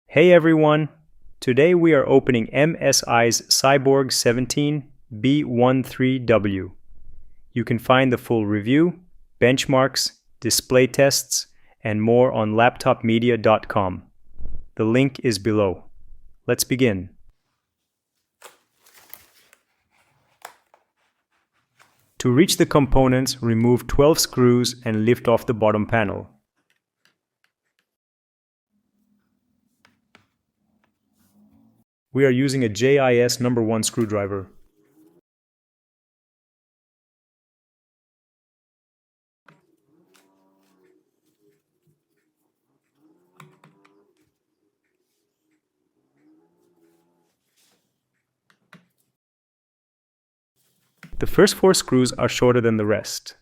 Hey everyone! Today we are opening MSI's Cyborg 17 B13W. You can find the full review, benchmarks, display tests, and more on LaptopMedia.com. The link is below. Let's begin. To reach the components, remove 12 screws and lift off the bottom panel. We are using a JIS number 1 screwdriver. The first 4 screws are shorter than the rest.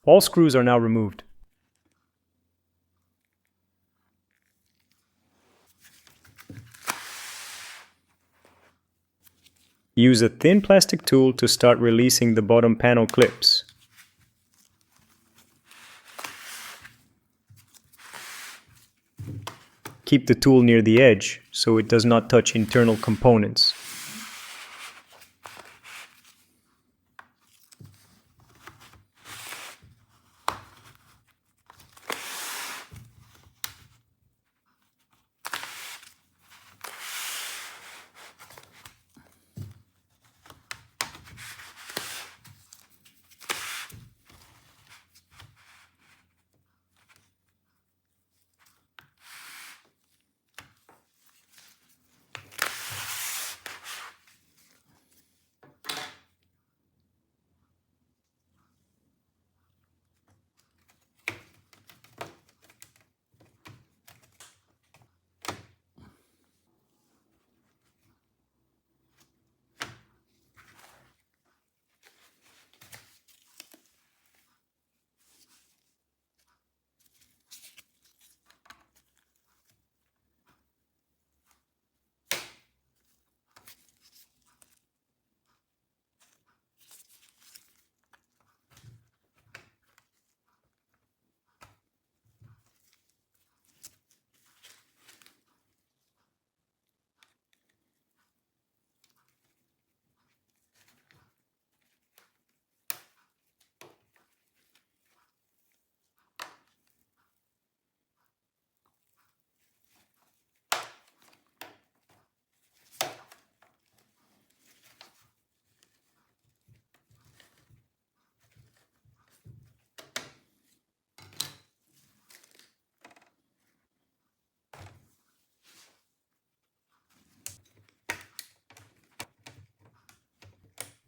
All screws are now removed. Use a thin plastic tool to start releasing the bottom panel clips. Keep the tool near the edge so it does not touch internal components.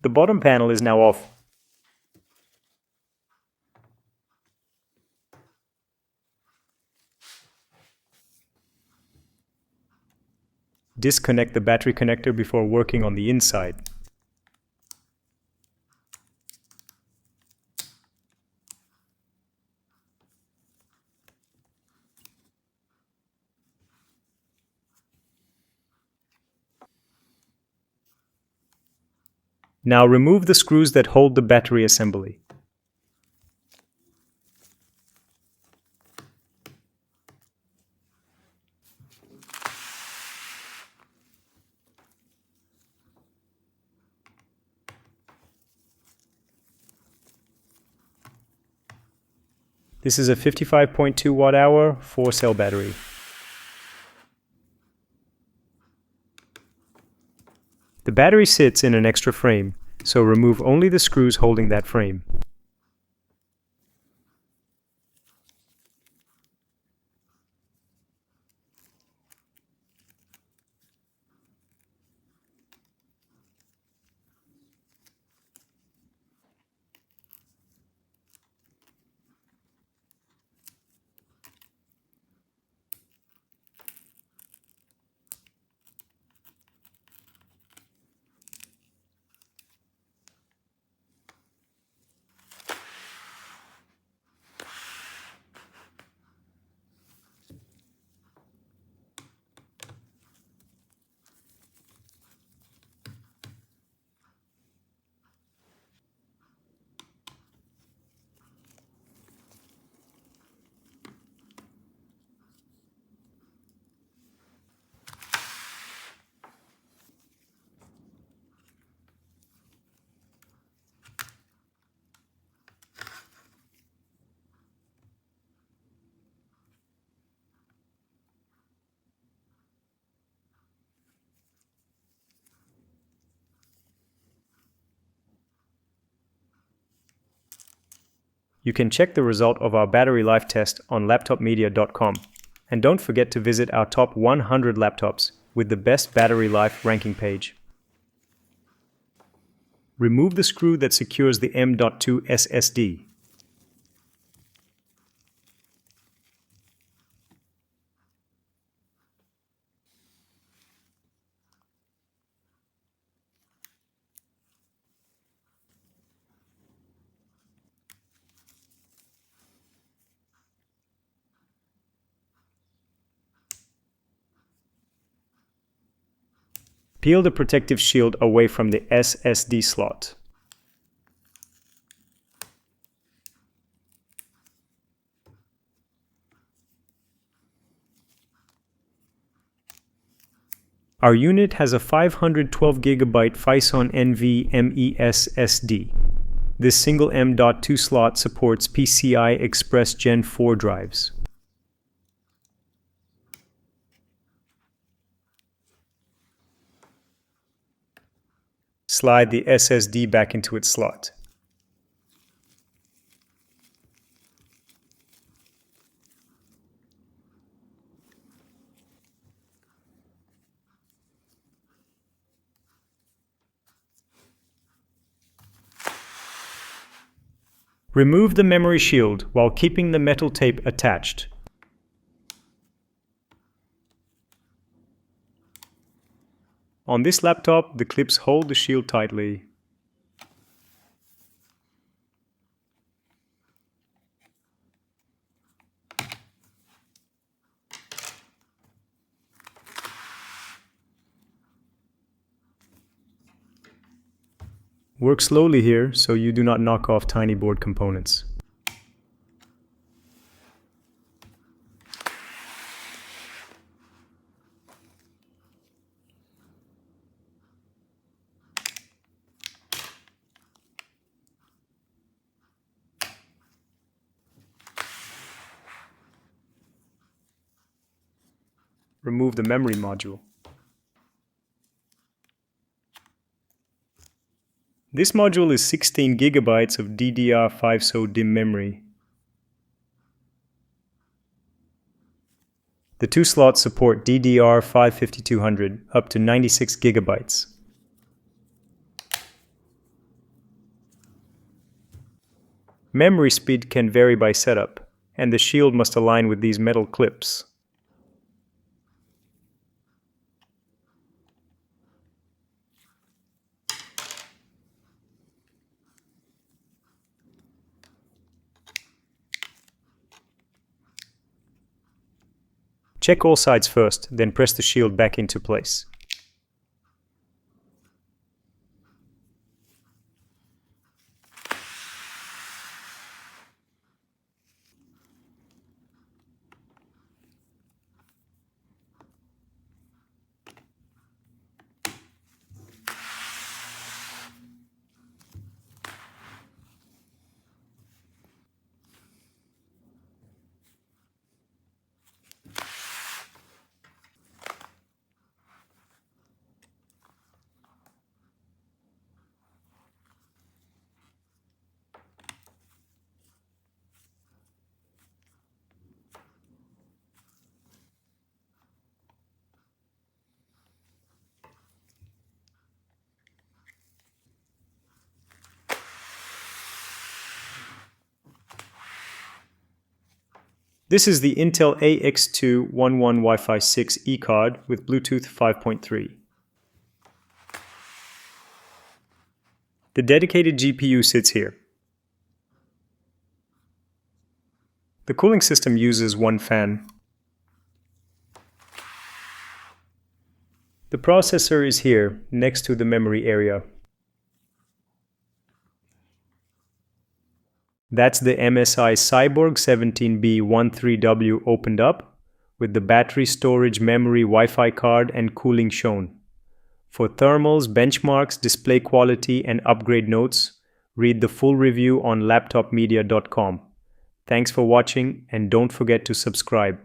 The bottom panel is now off. Disconnect the battery connector before working on the inside. Now remove the screws that hold the battery assembly. This is a 55.2 watt-hour 4-cell battery. The battery sits in an extra frame, so remove only the screws holding that frame. You can check the result of our battery life test on LaptopMedia.com. And don't forget to visit our top 100 laptops with the best battery life ranking page. Remove the screw that secures the M.2 SSD. Peel the protective shield away from the SSD slot. Our unit has a 512GB Phison NVMe SSD. This single M.2 slot supports PCI Express Gen 4 drives. Slide the SSD back into its slot. Remove the memory shield while keeping the metal tape attached. On this laptop, the clips hold the shield tightly. Work slowly here so you do not knock off tiny board components. Remove the memory module. This module is 16 GB of DDR5 SO-DIMM memory. The two slots support DDR5 5200 up to 96 GB. Memory speed can vary by setup, and the shield must align with these metal clips. Check all sides first, then press the shield back into place. This is the Intel AX211 Wi-Fi 6E card with Bluetooth 5.3. The dedicated GPU sits here. The cooling system uses one fan. The processor is here, next to the memory area. That's the MSI Cyborg 17B13W opened up, with the battery storage, memory, Wi-Fi card and cooling shown. For thermals, benchmarks, display quality and upgrade notes, read the full review on LaptopMedia.com. Thanks for watching and don't forget to subscribe.